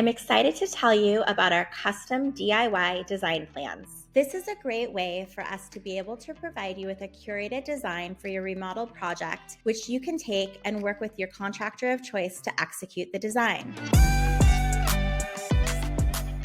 I'm excited to tell you about our custom DIY design plans. This is a great way for us to be able to provide you with a curated design for your remodel project, which you can take and work with your contractor of choice to execute the design.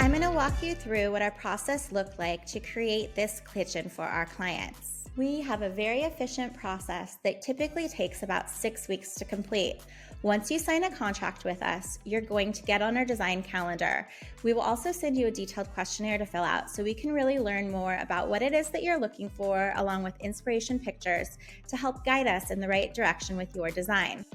I'm going to walk you through what our process looked like to create this kitchen for our clients. We have a very efficient process that typically takes about 6 weeks to complete. Once you sign a contract with us, you're going to get on our design calendar. We will also send you a detailed questionnaire to fill out so we can really learn more about what it is that you're looking for, along with inspiration pictures to help guide us in the right direction with your design.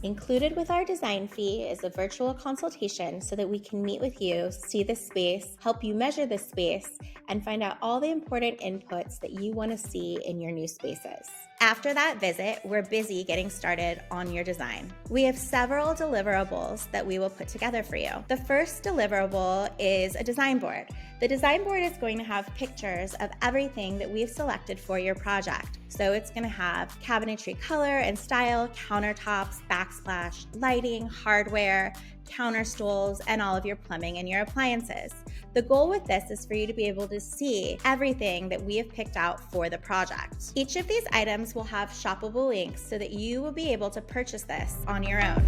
Included with our design fee is a virtual consultation so that we can meet with you, see the space, help you measure the space, and find out all the important inputs that you want to see in your new spaces. After that visit, we're busy getting started on your design. We have several deliverables that we will put together for you. The first deliverable is a design board. The design board is going to have pictures of everything that we've selected for your project. So it's going to have cabinetry color and style, countertops, backsplash, lighting, hardware, counter stools, and all of your plumbing and your appliances. The goal with this is for you to be able to see everything that we have picked out for the project. Each of these items will have shoppable links so that you will be able to purchase this on your own.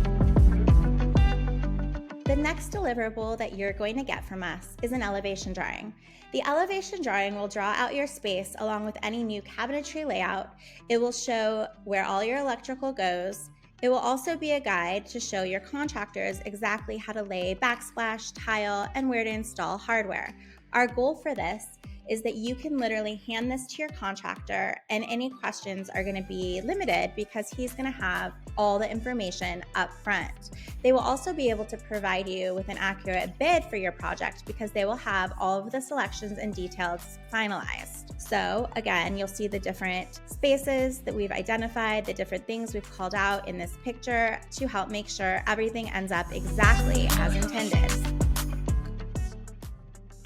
The next deliverable that you're going to get from us is an elevation drawing. The elevation drawing will draw out your space along with any new cabinetry layout. It will show where all your electrical goes. It will also be a guide to show your contractors exactly how to lay backsplash, tile, and where to install hardware. Our goal for this is that you can literally hand this to your contractor and any questions are going to be limited because he's going to have all the information up front. They will also be able to provide you with an accurate bid for your project because they will have all of the selections and details finalized. So again, you'll see the different spaces that we've identified, the different things we've called out in this picture to help make sure everything ends up exactly as intended.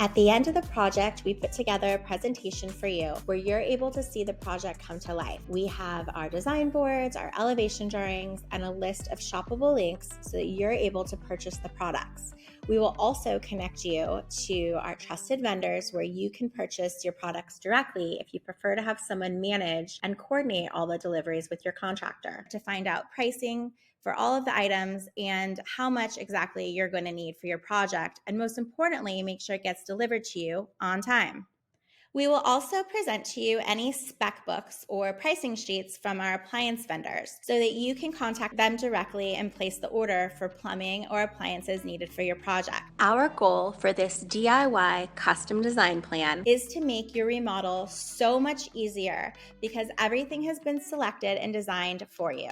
At the end of the project, we put together a presentation for you where you're able to see the project come to life. We have our design boards, our elevation drawings, and a list of shoppable links so that you're able to purchase the products. We will also connect you to our trusted vendors where you can purchase your products directly if you prefer to have someone manage and coordinate all the deliveries with your contractor to find out pricing for all of the items and how much exactly you're going to need for your project. And most importantly, make sure it gets delivered to you on time. We will also present to you any spec books or pricing sheets from our appliance vendors so that you can contact them directly and place the order for plumbing or appliances needed for your project. Our goal for this DIY custom design plan is to make your remodel so much easier because everything has been selected and designed for you.